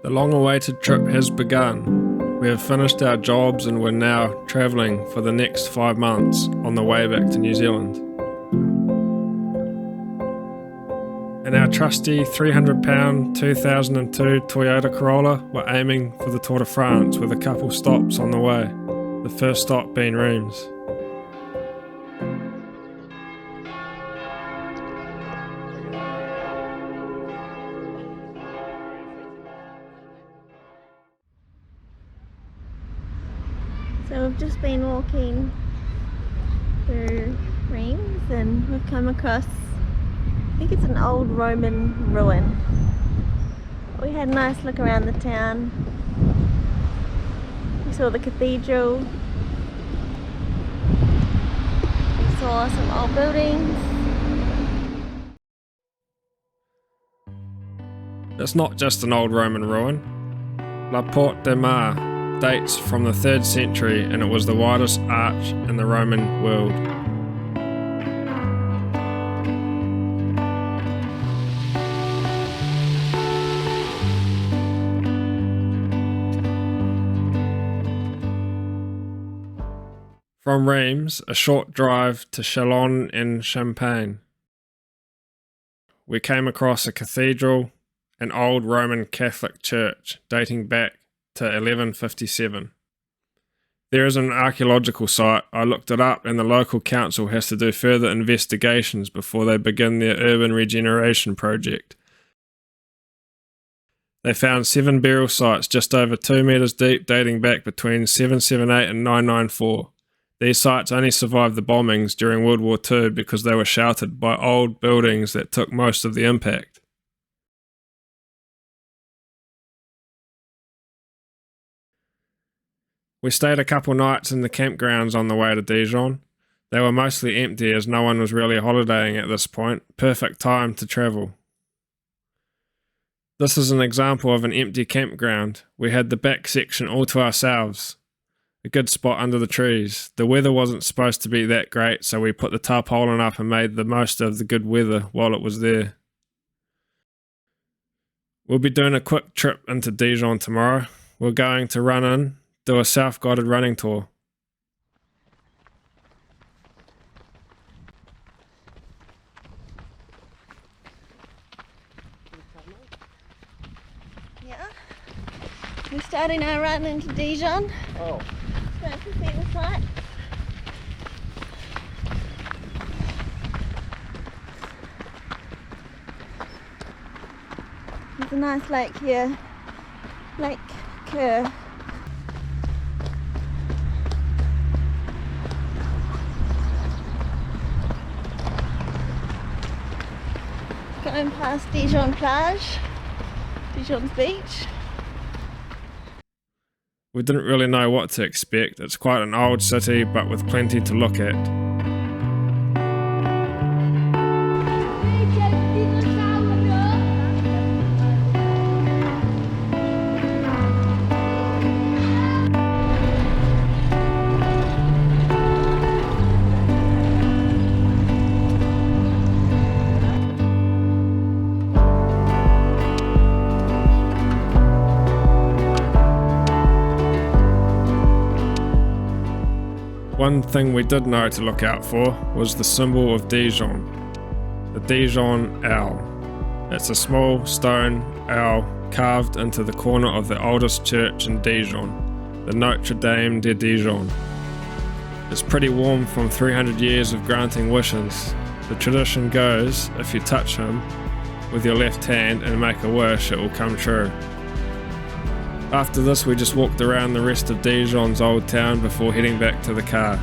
The long-awaited trip has begun. We have finished our jobs and we're now travelling for the next 5 months on the way back to New Zealand. In our trusty £300 2002 Toyota Corrolla, we're aiming for the Tour de France with a couple stops on the way, the first stop being Reims. So we've just been walking through Reims and we've come across, I think it's an old Roman ruin. We had a nice look around the town. We saw the cathedral. We saw some old buildings. It's not just an old Roman ruin. La Porte de Mar dates from the 3rd century and it was the widest arch in the Roman world. From Reims, a short drive to Châlons-en-Champagne. We came across a cathedral, an old Roman Catholic church dating back to 1157. There is an archaeological site. I looked it up and the local council has to do further investigations before they begin their urban regeneration project. They found 7 burial sites just over 2 metres deep dating back between 778 and 994. These sites only survived the bombings during World War II because they were sheltered by old buildings that took most of the impact. We stayed a couple nights in the campgrounds on the way to Dijon. They were mostly empty as no one was really holidaying at this point. Perfect time to travel. This is an example of an empty campground. We had the back section all to ourselves. A good spot under the trees. The weather wasn't supposed to be that great, so we put the tarpaulin up and made the most of the good weather while it was there. We'll be doing a quick trip into Dijon tomorrow. We're going to run in, do a self-guided running tour. Yeah, we're starting our run into Dijon. Oh. Going to see the site. There's a nice lake here, Lake Kerr. Going past Dijon plage, Dijon's beach. We didn't really know what to expect. It's quite an old city, but with plenty to look at. One thing we did know to look out for was the symbol of Dijon, the Dijon owl. It's a small stone owl carved into the corner of the oldest church in Dijon, the Notre Dame de Dijon. It's pretty warm from 300 years of granting wishes. The tradition goes, if you touch him with your left hand and make a wish, it will come true. After this, we just walked around the rest of Dijon's old town before heading back to the car.